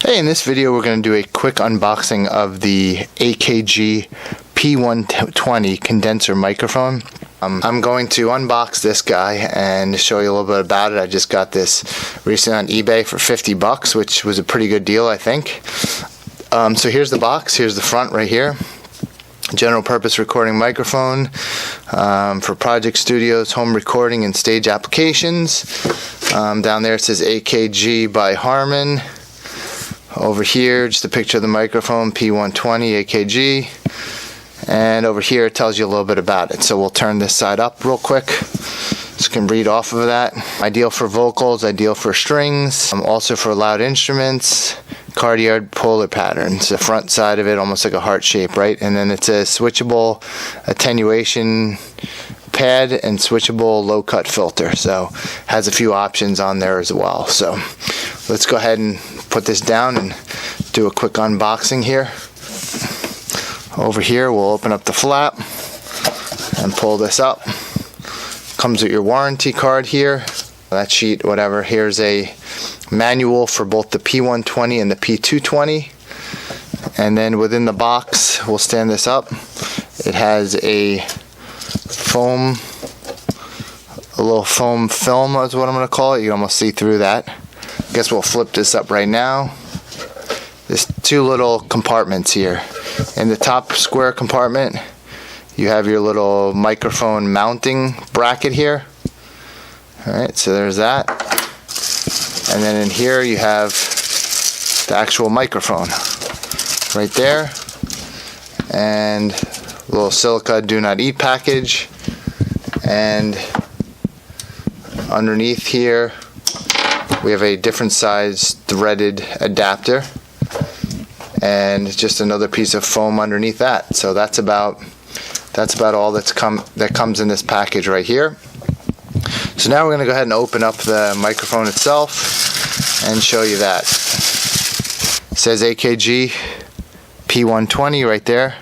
Hey, in this video we're going to do a quick unboxing of the AKG P120 condenser microphone. I'm going to unbox this guy and show you a little bit about it. I just got this recently on eBay for 50 bucks, which was a pretty good deal, I think. So here's the box. Here's the front right here. General purpose recording microphone for project studios, home recording, and stage applications. Down there it says AKG by Harman. Over here, just a picture of the microphone, P120 AKG. And over here it tells you a little bit about it. So we'll turn this side up real quick. Just can read off of that. Ideal for vocals, ideal for strings, also for loud instruments. Cartioid polar patterns. The front side of it almost like a heart shape, right? And then it says switchable attenuation pad and switchable low cut filter. So has a few options on there as well. So let's go ahead and put this down and do a quick unboxing here. Over here we'll open up the flap and pull this up. Comes with your warranty card here, that sheet, whatever. Here's a manual for both the P120 and the P220, and then within the box, we'll stand this up, it has a little foam film is what I'm going to call it. You can almost see through that. I guess we'll flip this up right now. There's two little compartments here. In the top square compartment you have your little microphone mounting bracket here. Alright, so there's that. And then in here you have the actual microphone right there, and a little silica do not eat package, and underneath here we have a different size threaded adapter and just another piece of foam underneath that. So that's about all that comes in this package right here. So now we're going to go ahead and open up the microphone itself and show you that. It says AKG P120 right there.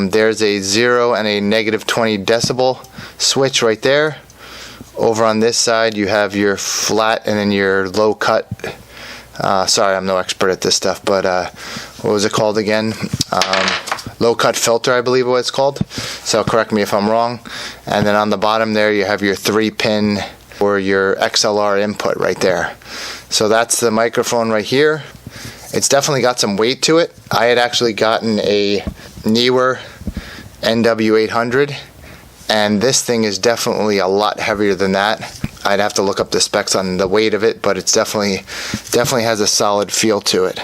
There's a 0 and a -20 decibel switch right there. Over on this side you have your flat and then your low cut. Sorry, I'm no expert at this stuff, but what was it called again? Low cut filter, I believe what it's called. So correct me if I'm wrong. And then on the bottom there you have your 3-pin or your XLR input right there. So that's the microphone right here. It's definitely got some weight to it. I had actually gotten a Neewer NW800, and this thing is definitely a lot heavier than that. I'd have to look up the specs on the weight of it, but it's definitely has a solid feel to it.